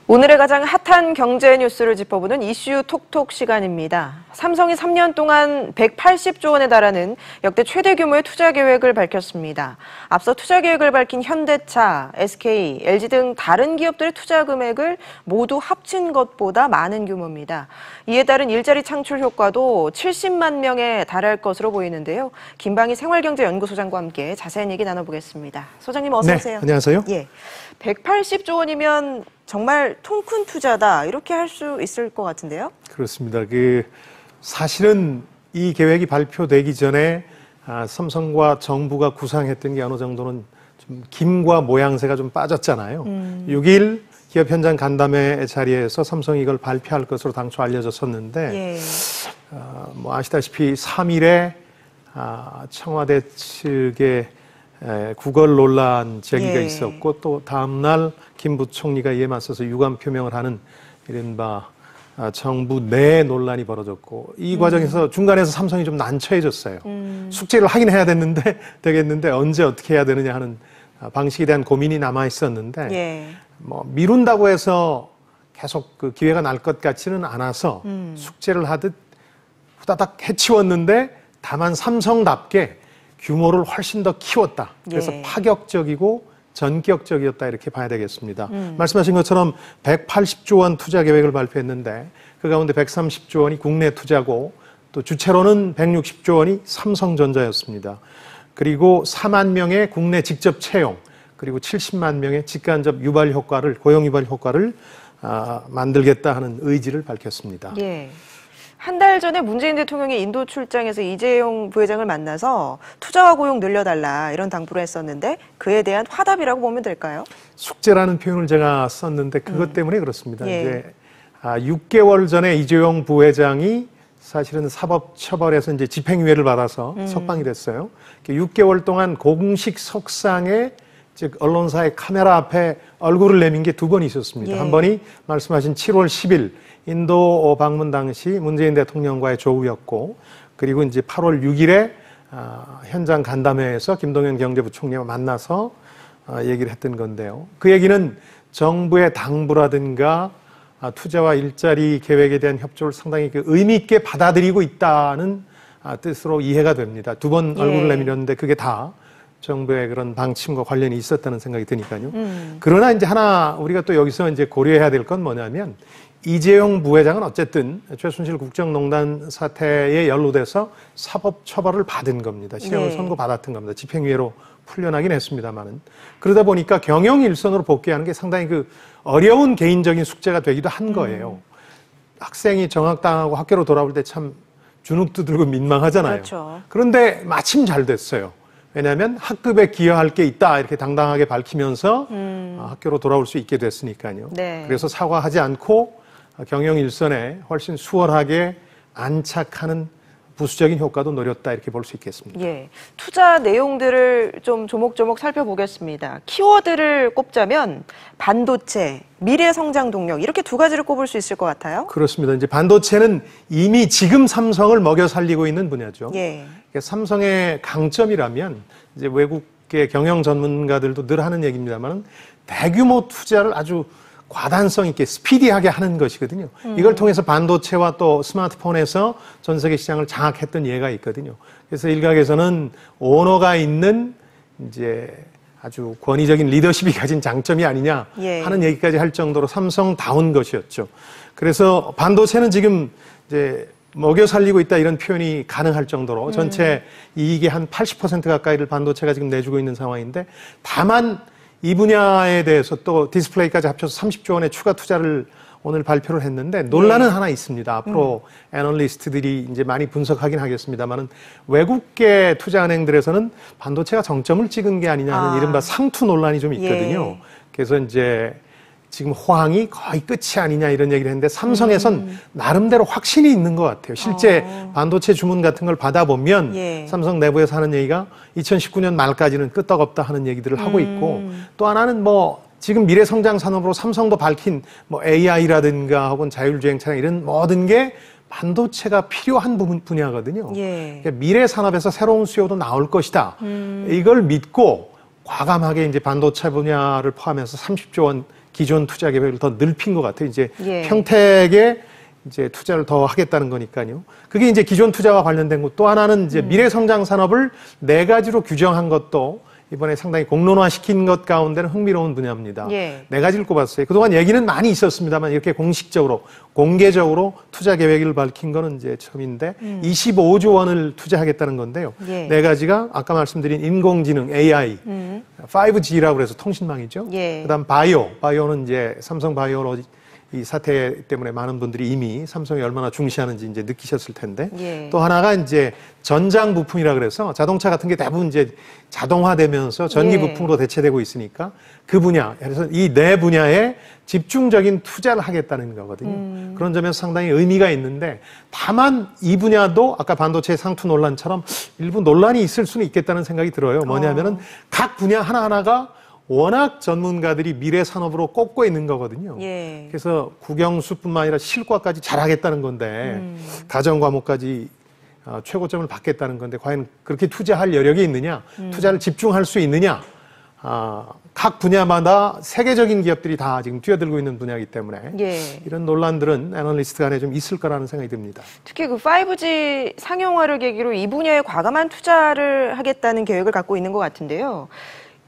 오늘의 가장 핫한 경제 뉴스를 짚어보는 이슈 톡톡 시간입니다. 삼성이 3년 동안 180조 원에 달하는 역대 최대 규모의 투자 계획을 밝혔습니다. 앞서 투자 계획을 밝힌 현대차, SK, LG 등 다른 기업들의 투자 금액을 모두 합친 것보다 많은 규모입니다. 이에 따른 일자리 창출 효과도 70만 명에 달할 것으로 보이는데요. 김방희 생활경제연구소장과 함께 자세한 얘기 나눠보겠습니다. 소장님 어서 오세요. 네, 안녕하세요. 예, 180조 원이면 정말 통 큰 투자다 이렇게 할 수 있을 것 같은데요. 그렇습니다. 사실은 이 계획이 발표되기 전에 삼성과 정부가 구상했던 게 어느 정도는 좀 김과 모양새가 좀 빠졌잖아요. 6일 기업 현장 간담회 자리에서 삼성이 이걸 발표할 것으로 당초 알려졌었는데 예. 아시다시피 3일에 청와대 측의 구걸 논란 제기가 예. 있었고 또 다음 날 김 부총리가 이에 맞서서 유감 표명을 하는 이른바 정부 내 논란이 벌어졌고 이 과정에서 중간에서 삼성이 좀 난처해졌어요. 숙제를 하긴 해야 되겠는데 언제 어떻게 해야 되느냐 하는 방식에 대한 고민이 남아 있었는데 예. 미룬다고 해서 계속 그 기회가 날 것 같지는 않아서 숙제를 하듯 후다닥 해치웠는데 다만 삼성답게 규모를 훨씬 더 키웠다. 그래서 예. 파격적이고 전격적이었다 이렇게 봐야 되겠습니다. 말씀하신 것처럼 180조 원 투자 계획을 발표했는데 그 가운데 130조 원이 국내 투자고 또 주체로는 160조 원이 삼성전자였습니다. 그리고 4만 명의 국내 직접 채용 그리고 70만 명의 직간접 유발 효과를 고용 유발 효과를 만들겠다 하는 의지를 밝혔습니다. 예. 한 달 전에 문재인 대통령이 인도 출장에서 이재용 부회장을 만나서 투자와 고용 늘려달라 이런 당부를 했었는데 그에 대한 화답이라고 보면 될까요? 숙제라는 표현을 제가 썼는데 그것 때문에 그렇습니다. 예. 이제 6개월 전에 이재용 부회장이 사실은 사법처벌에서 이제 집행유예를 받아서 석방이 됐어요. 6개월 동안 공식 석상에 즉 언론사의 카메라 앞에 얼굴을 내민 게 2번 있었습니다. 예. 한 번이 말씀하신 7월 10일 인도 방문 당시 문재인 대통령과의 조우였고 그리고 이제 8월 6일에 현장 간담회에서 김동연 경제부총리와 만나서 얘기를 했던 건데요. 그 얘기는 정부의 당부라든가 투자와 일자리 계획에 대한 협조를 상당히 의미 있게 받아들이고 있다는 뜻으로 이해가 됩니다. 2번 얼굴을 내밀었는데 그게 다 정부의 그런 방침과 관련이 있었다는 생각이 드니까요. 그러나 이제 하나 우리가 또 여기서 이제 고려해야 될 건 뭐냐면 이재용 부회장은 어쨌든 최순실 국정농단 사태에 연루돼서 사법처벌을 받은 겁니다. 실형을 네. 선고받았던 겁니다. 집행유예로 풀려나긴 했습니다만은. 그러다 보니까 경영일선으로 복귀하는 게 상당히 어려운 개인적인 숙제가 되기도 한 거예요. 학생이 정학당하고 학교로 돌아올 때 참 주눅도 들고 민망하잖아요. 그렇죠. 그런데 마침 잘 됐어요. 왜냐하면 학급에 기여할 게 있다 이렇게 당당하게 밝히면서 학교로 돌아올 수 있게 됐으니까요. 네. 그래서 사과하지 않고 경영 일선에 훨씬 수월하게 안착하는 부수적인 효과도 노렸다 이렇게 볼 수 있겠습니다. 예, 투자 내용들을 좀 조목조목 살펴보겠습니다. 키워드를 꼽자면 반도체, 미래 성장 동력 이렇게 2가지를 꼽을 수 있을 것 같아요. 그렇습니다. 이제 반도체는 이미 지금 삼성을 먹여 살리고 있는 분야죠. 예. 삼성의 강점이라면 이제 외국의 경영 전문가들도 늘 하는 얘기입니다만 대규모 투자를 아주 과단성 있게 스피디하게 하는 것이거든요. 이걸 통해서 반도체와 또 스마트폰에서 전 세계 시장을 장악했던 예가 있거든요. 그래서 일각에서는 오너가 있는 이제 아주 권위적인 리더십이 가진 장점이 아니냐 하는 얘기까지 할 정도로 삼성다운 것이었죠. 그래서 반도체는 지금 이제 먹여 살리고 있다 이런 표현이 가능할 정도로 전체 이익의 한 80% 가까이를 반도체가 지금 내주고 있는 상황인데 다만 이 분야에 대해서 또 디스플레이까지 합쳐서 30조 원의 추가 투자를 오늘 발표를 했는데 논란은 하나 있습니다. 앞으로 애널리스트들이 이제 많이 분석하긴 하겠습니다만은 외국계 투자은행들에서는 반도체가 정점을 찍은 게 아니냐 하는 이른바 상투 논란이 좀 있거든요. 그래서 이제 지금 호황이 거의 끝이 아니냐 이런 얘기를 했는데 삼성에선 나름대로 확신이 있는 것 같아요. 실제 반도체 주문 같은 걸 받아보면 삼성 내부에서 하는 얘기가 2019년 말까지는 끄떡없다 하는 얘기들을 하고 있고 또 하나는 지금 미래 성장 산업으로 삼성도 밝힌 AI라든가 혹은 자율주행 차량 이런 모든 게 반도체가 필요한 분야거든요. 그러니까 미래 산업에서 새로운 수요도 나올 것이다. 이걸 믿고 과감하게 이제 반도체 분야를 포함해서 30조 원 기존 투자 계획을 더 넓힌 것 같아요. 이제 예. 평택에 이제 투자를 더 하겠다는 거니까요. 그게 이제 기존 투자와 관련된 것. 또 하나는 이제 미래 성장 산업을 4가지로 규정한 것도 이번에 상당히 공론화시킨 것 가운데는 흥미로운 분야입니다. 예. 4가지를 꼽았어요. 그동안 얘기는 많이 있었습니다만 이렇게 공식적으로, 공개적으로 투자 계획을 밝힌 거는 이제 처음인데 25조 원을 투자하겠다는 건데요. 예. 4가지가 아까 말씀드린 인공지능, AI, 5G라고 해서 통신망이죠. 예. 그다음 바이오는 이제 삼성 바이오로직 이 사태 때문에 많은 분들이 이미 삼성이 얼마나 중시하는지 이제 느끼셨을 텐데 예. 또 하나가 이제 전장 부품이라 그래서 자동차 같은 게 대부분 이제 자동화되면서 전기 예. 부품으로 대체되고 있으니까 그 분야, 그래서 이 네 분야에 집중적인 투자를 하겠다는 거거든요. 그런 점에서 상당히 의미가 있는데 다만 이 분야도 아까 반도체 상투 논란처럼 일부 논란이 있을 수는 있겠다는 생각이 들어요. 뭐냐면은 각 분야 하나하나가 워낙 전문가들이 미래 산업으로 꼽고 있는 거거든요. 예. 그래서 국영수뿐만 아니라 실과까지 잘하겠다는 건데 가정 과목까지 최고점을 받겠다는 건데 과연 그렇게 투자할 여력이 있느냐, 투자를 집중할 수 있느냐, 각 분야마다 세계적인 기업들이 다 지금 뛰어들고 있는 분야이기 때문에 예. 이런 논란들은 애널리스트 간에 좀 있을 거라는 생각이 듭니다. 특히 그 5G 상용화를 계기로 이 분야에 과감한 투자를 하겠다는 계획을 갖고 있는 것 같은데요.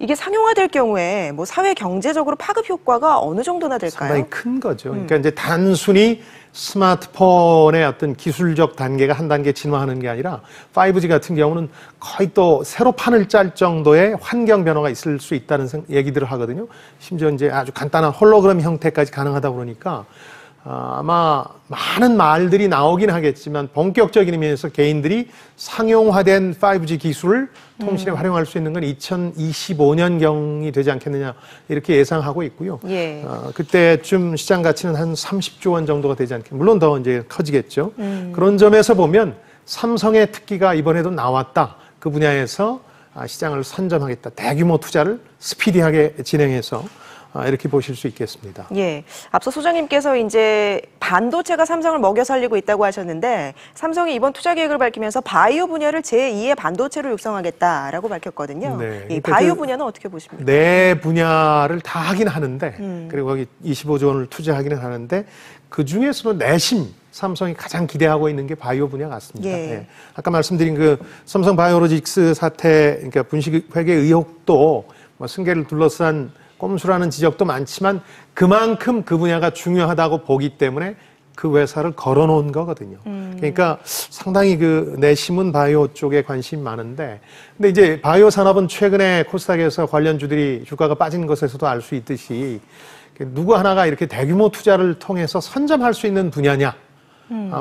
이게 상용화될 경우에 뭐 사회 경제적으로 파급 효과가 어느 정도나 될까요? 상당히 큰 거죠. 그러니까 이제 단순히 스마트폰의 어떤 기술적 단계가 한 단계 진화하는 게 아니라 5G 같은 경우는 거의 또 새로 판을 짤 정도의 환경 변화가 있을 수 있다는 얘기들을 하거든요. 심지어 이제 아주 간단한 홀로그램 형태까지 가능하다 그러니까 아마 많은 말들이 나오긴 하겠지만 본격적인 의미에서 개인들이 상용화된 5G 기술을 통신에 활용할 수 있는 건 2025년경이 되지 않겠느냐 이렇게 예상하고 있고요. 예. 그때쯤 시장 가치는 한 30조 원 정도가 되지 않겠냐. 물론 더 이제 커지겠죠. 그런 점에서 보면 삼성의 특기가 이번에도 나왔다. 그 분야에서 시장을 선점하겠다. 대규모 투자를 스피디하게 진행해서 이렇게 보실 수 있겠습니다. 예. 앞서 소장님께서 이제 반도체가 삼성을 먹여 살리고 있다고 하셨는데 삼성이 이번 투자 계획을 밝히면서 바이오 분야를 제2의 반도체로 육성하겠다라고 밝혔거든요. 네. 이 바이오 분야는 어떻게 보십니까? 네 분야를 다 하긴 하는데 그리고 거기 25조 원을 투자하기는 하는데 그 중에서도 내심 삼성이 가장 기대하고 있는 게 바이오 분야 같습니다. 예. 네. 아까 말씀드린 그 삼성 바이오로직스 사태, 그러니까 분식 회계 의혹도 뭐 승계를 둘러싼 꼼수라는 지적도 많지만 그만큼 그 분야가 중요하다고 보기 때문에 그 회사를 걸어놓은 거거든요. 그러니까 상당히 그 내심은 바이오 쪽에 관심이 많은데 근데 이제 바이오 산업은 최근에 코스닥에서 관련주들이 주가가 빠진 것에서도 알 수 있듯이 누구 하나가 이렇게 대규모 투자를 통해서 선점할 수 있는 분야냐.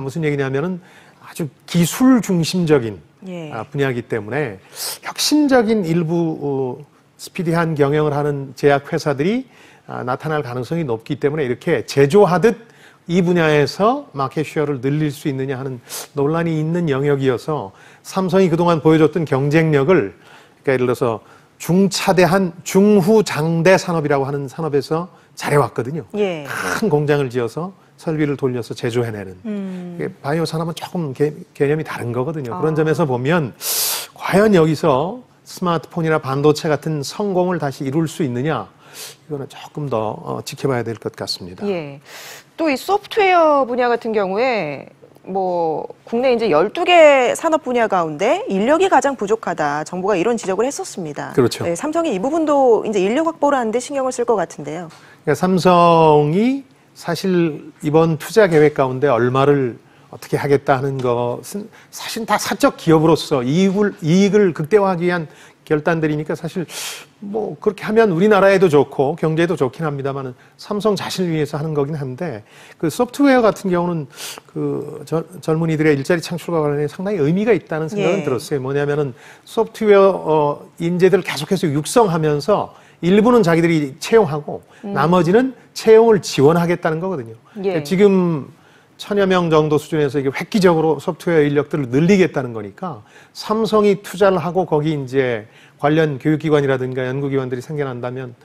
무슨 얘기냐면은 아주 기술 중심적인 예. 분야이기 때문에 혁신적인 일부 스피디한 경영을 하는 제약회사들이 나타날 가능성이 높기 때문에 이렇게 제조하듯 이 분야에서 마켓 쉐어를 늘릴 수 있느냐 하는 논란이 있는 영역이어서 삼성이 그동안 보여줬던 경쟁력을 그러니까 예를 들어서 중차대한 중후장대 산업이라고 하는 산업에서 잘해왔거든요. 예. 큰 공장을 지어서 설비를 돌려서 제조해내는. 바이오 산업은 조금 개념이 다른 거거든요. 그런 점에서 보면 과연 여기서 스마트폰이나 반도체 같은 성공을 다시 이룰 수 있느냐 이거는 조금 더 지켜봐야 될 것 같습니다. 예. 또 이 소프트웨어 분야 같은 경우에 뭐 국내 이제 12개 산업 분야 가운데 인력이 가장 부족하다. 정부가 이런 지적을 했었습니다. 그렇죠. 네, 삼성이 이 부분도 이제 인력 확보를 하는데 신경을 쓸 것 같은데요. 그러니까 삼성이 사실 이번 투자 계획 가운데 얼마를 어떻게 하겠다 하는 것은 사실 다 사적 기업으로서 이익을 극대화하기 위한 결단들이니까 사실 뭐 그렇게 하면 우리나라에도 좋고 경제에도 좋긴 합니다만 삼성 자신을 위해서 하는 거긴 한데 그 소프트웨어 같은 경우는 그 젊은이들의 일자리 창출과 관련해 상당히 의미가 있다는 생각은 예. 들었어요. 뭐냐면은 소프트웨어 인재들을 계속해서 육성하면서 일부는 자기들이 채용하고 나머지는 채용을 지원하겠다는 거거든요. 예. 그러니까 지금 1000여 명 정도 수준에서 이게 획기적으로 소프트웨어 인력들을 늘리겠다는 거니까 삼성이 투자를 하고 거기 이제 관련 교육기관이라든가 연구기관들이 생겨난다면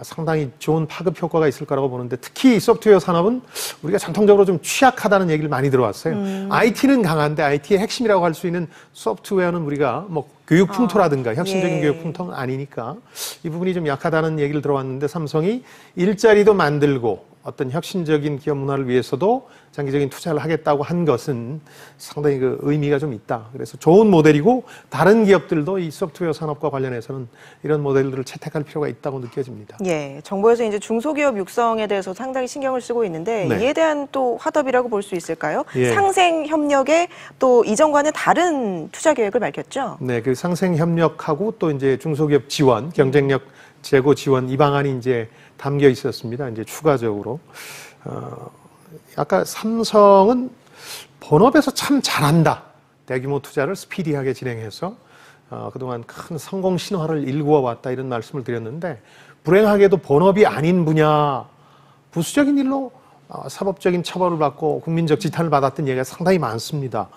상당히 좋은 파급 효과가 있을 거라고 보는데 특히 소프트웨어 산업은 우리가 전통적으로 좀 취약하다는 얘기를 많이 들어왔어요. IT는 강한데 IT의 핵심이라고 할 수 있는 소프트웨어는 우리가 뭐 교육 풍토라든가 혁신적인 예. 교육 풍토는 아니니까 이 부분이 좀 약하다는 얘기를 들어왔는데 삼성이 일자리도 만들고 어떤 혁신적인 기업 문화를 위해서도 장기적인 투자를 하겠다고 한 것은 상당히 그 의미가 좀 있다. 그래서 좋은 모델이고 다른 기업들도 이 소프트웨어 산업과 관련해서는 이런 모델들을 채택할 필요가 있다고 느껴집니다. 예, 정부에서 이제 중소기업 육성에 대해서 상당히 신경을 쓰고 있는데 네. 이에 대한 또 화답이라고 볼 수 있을까요? 예. 상생협력에 또 이전과는 다른 투자 계획을 밝혔죠. 네, 그 상생협력하고 또 이제 중소기업 지원, 경쟁력 제고 지원 이 방안이 이제 담겨 있었습니다. 이제 추가적으로. 아까 삼성은 본업에서 참 잘한다. 대규모 투자를 스피디하게 진행해서 그동안 큰 성공 신화를 일구어 왔다 이런 말씀을 드렸는데 불행하게도 본업이 아닌 분야 부수적인 일로 사법적인 처벌을 받고 국민적 지탄을 받았던 얘기가 상당히 많습니다.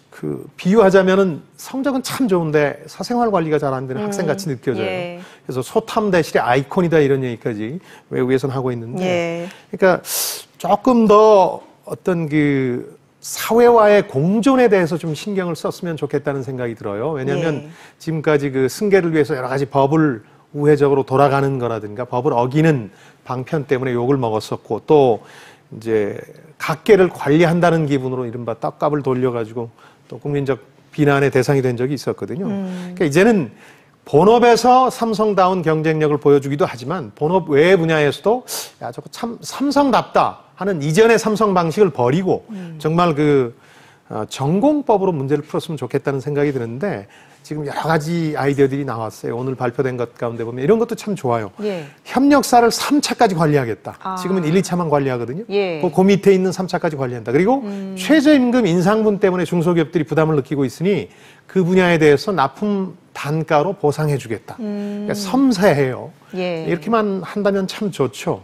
그 비유하자면은 성적은 참 좋은데 사생활 관리가 잘 안 되는 학생같이 느껴져요. 예. 그래서 소탐 대실의 아이콘이다 이런 얘기까지 외국에서는 하고 있는데, 예. 그러니까 조금 더 어떤 그 사회와의 공존에 대해서 좀 신경을 썼으면 좋겠다는 생각이 들어요. 왜냐하면 예. 지금까지 그 승계를 위해서 여러 가지 법을 우회적으로 돌아가는 거라든가 법을 어기는 방편 때문에 욕을 먹었었고 또 이제 각계를 관리한다는 기분으로 이른바 떡값을 돌려가지고 또 국민적 비난의 대상이 된 적이 있었거든요. 그러니까 이제는 본업에서 삼성다운 경쟁력을 보여주기도 하지만 본업 외의 분야에서도 야 저거 참 삼성답다 하는 이전의 삼성 방식을 버리고 정말 그 전공법으로 문제를 풀었으면 좋겠다는 생각이 드는데 지금 여러 가지 아이디어들이 나왔어요. 오늘 발표된 것 가운데 보면 이런 것도 참 좋아요. 예. 협력사를 3차까지 관리하겠다. 지금은 1, 2차만 관리하거든요. 예. 그 밑에 있는 3차까지 관리한다. 그리고 최저임금 인상분 때문에 중소기업들이 부담을 느끼고 있으니 그 분야에 대해서 납품 단가로 보상해 주겠다. 그러니까 섬세해요. 예. 이렇게만 한다면 참 좋죠.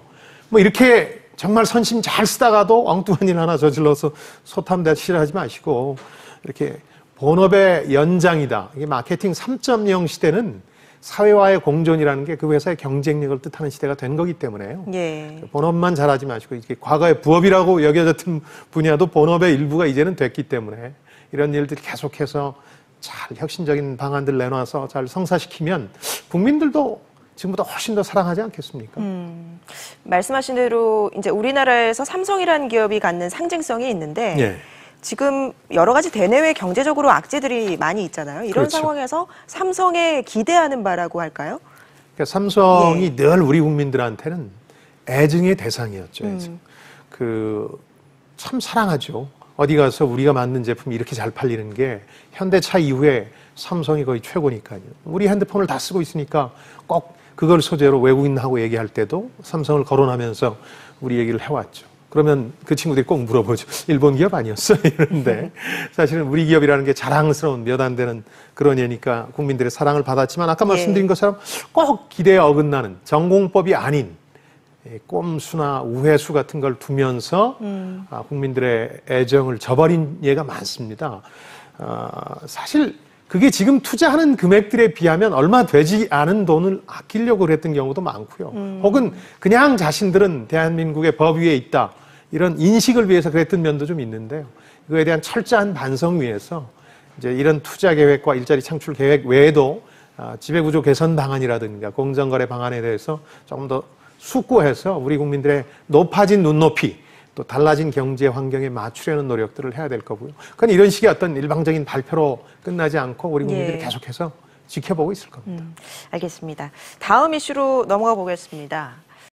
뭐 이렇게 정말 선심 잘 쓰다가도 엉뚱한 일 하나 저질러서 소탐대실을 하지 마시고 이렇게 본업의 연장이다. 이게 마케팅 3.0 시대는 사회와의 공존이라는 게 그 회사의 경쟁력을 뜻하는 시대가 된 거기 때문에요. 예. 본업만 잘하지 마시고 이게 과거의 부업이라고 여겨졌던 분야도 본업의 일부가 이제는 됐기 때문에 이런 일들이 계속해서 잘 혁신적인 방안들 내놔서 잘 성사시키면 국민들도 지금보다 훨씬 더 사랑하지 않겠습니까? 말씀하신 대로 이제 우리나라에서 삼성이라는 기업이 갖는 상징성이 있는데 예. 지금 여러 가지 대내외 경제적으로 악재들이 많이 있잖아요. 이런 그렇죠. 상황에서 삼성에 기대하는 바라고 할까요? 그러니까 삼성이 예. 늘 우리 국민들한테는 애증의 대상이었죠. 애증. 참 사랑하죠. 어디 가서 우리가 만든 제품이 이렇게 잘 팔리는 게 현대차 이후에 삼성이 거의 최고니까요. 우리 핸드폰을 다 쓰고 있으니까 꼭 그걸 소재로 외국인하고 얘기할 때도 삼성을 거론하면서 우리 얘기를 해왔죠. 그러면 그 친구들이 꼭 물어보죠. 일본 기업 아니었어? 이러는데 사실은 우리 기업이라는 게 자랑스러운 몇 안 되는 그런 예니까 국민들의 사랑을 받았지만 아까 말씀드린 것처럼 꼭 기대에 어긋나는 전공법이 아닌 꼼수나 우회수 같은 걸 두면서 국민들의 애정을 저버린 예가 많습니다. 사실 그게 지금 투자하는 금액들에 비하면 얼마 되지 않은 돈을 아끼려고 그랬던 경우도 많고요. 혹은 그냥 자신들은 대한민국의 법 위에 있다. 이런 인식을 위해서 그랬던 면도 좀 있는데요. 이거에 대한 철저한 반성 위해서 이제 이런 투자 계획과 일자리 창출 계획 외에도 지배구조 개선 방안이라든가 공정거래 방안에 대해서 조금 더 숙고해서 우리 국민들의 높아진 눈높이 또 달라진 경제 환경에 맞추려는 노력들을 해야 될 거고요. 그건 이런 식의 어떤 일방적인 발표로 끝나지 않고 우리 국민들이 예. 계속해서 지켜보고 있을 겁니다. 알겠습니다. 다음 이슈로 넘어가 보겠습니다.